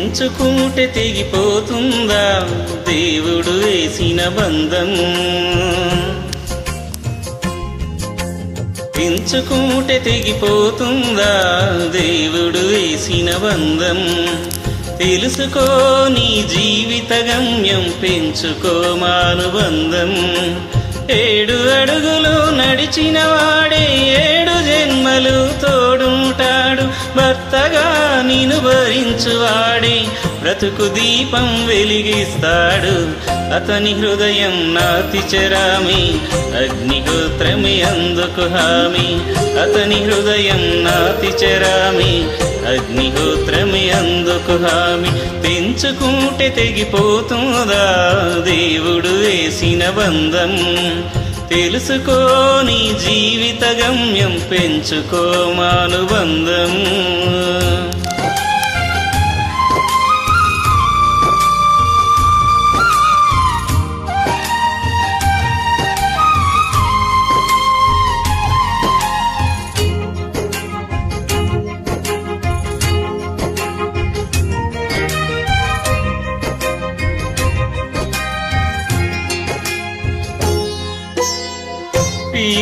తెంచుకుంటే తెగిపోతుందా దేవుడు వేసిన బంధం? తెంచుకుంటే తెగిపోతుందా దేవుడు వేసిన బంధం? తెలుసుకో నీ జీవిత గమ్యం, పెంచుకో మానుబంధం. 7 అడుగులు నడిచిన వాడే 7 జన్మలు తోడుంటాడు. భర్తగా నిన్ను భరించువాడే బ్రతుకు దీపం వెలిగిస్తాడు. అతని హృదయం నాతి చెరామి, అగ్నిహోత్రమి అందుకు హామీ. అతని హృదయం నాతి చెరామి, అగ్నిహోత్రమి అందుకు హామీ. తెంచుకుంటే తెగిపోతుందా దేవుడు వేసిన బంధం? తెలుసుకో నీ జీవిత గమ్యం, పెంచుకో మానుబంధం.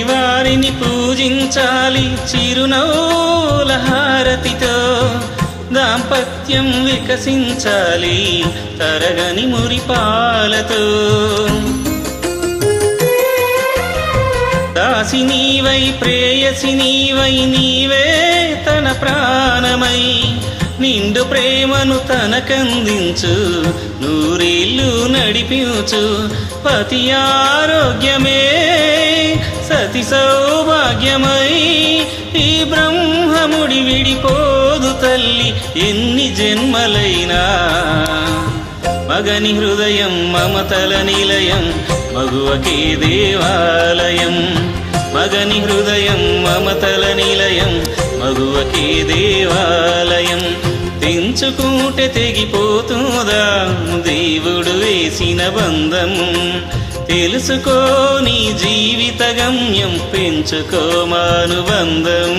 వారిని పూజించాలి చిరునవ్వుల హారతితో. దాంపత్యం వికసించాలి తరగని మురిపాలతో. దాసి నీవై ప్రేయసి నీవై, నీవే తన ప్రాణమై. నిండు ప్రేమను తనకందించు, నూరేళ్ళు నడిపించు. పతి ఆరోగ్యమే సతి సౌభాగ్యమై. ఈ బ్రహ్మముడి విడిపోదు తల్లి ఎన్ని జన్మలైనా. మగని హృదయం మమతల నిలయం, మగువకే దేవాలయం. మగని హృదయం మమతల నిలయం, మగువకే దేవాలయం. తెంచుకుంటే తెగిపోతుందా దేవుడు వేసిన బంధం? తెలుసుకో నీ జీవిత గమ్యం, పెంచుకో మానుబంధం.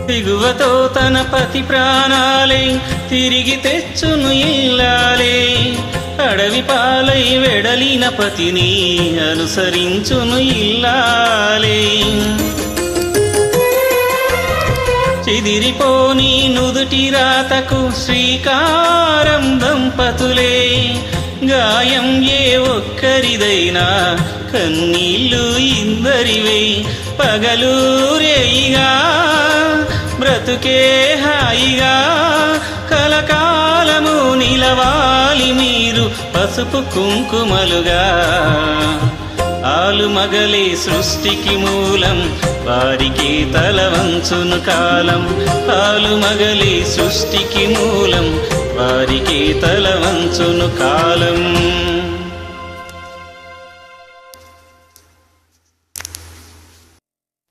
దిగువతో తన పతి ప్రాణాలే తిరిగి తెచ్చును ఇల్లాలే. అడవి పాలై వెడలిన పతిని అనుసరించును ఇల్లాలే. చెదిరిపోని నుదుటి రాతకు శ్రీకారం దంపతులే. గాయం ఏ ఒక్కరిదైనా కన్నీళ్ళు ఇందరివే. పగలు రేయిగా బ్రతుకే హాయిగా, కలకాలము నిలవాలి మీరు పసుపు కుంకుమలుగా. ఆలు మగలే సృష్టికి మూలం, వారికి తల వంచును కాలం. ఆలు మగలే సృష్టికి మూలం, వారికి తల వంచును కాలం.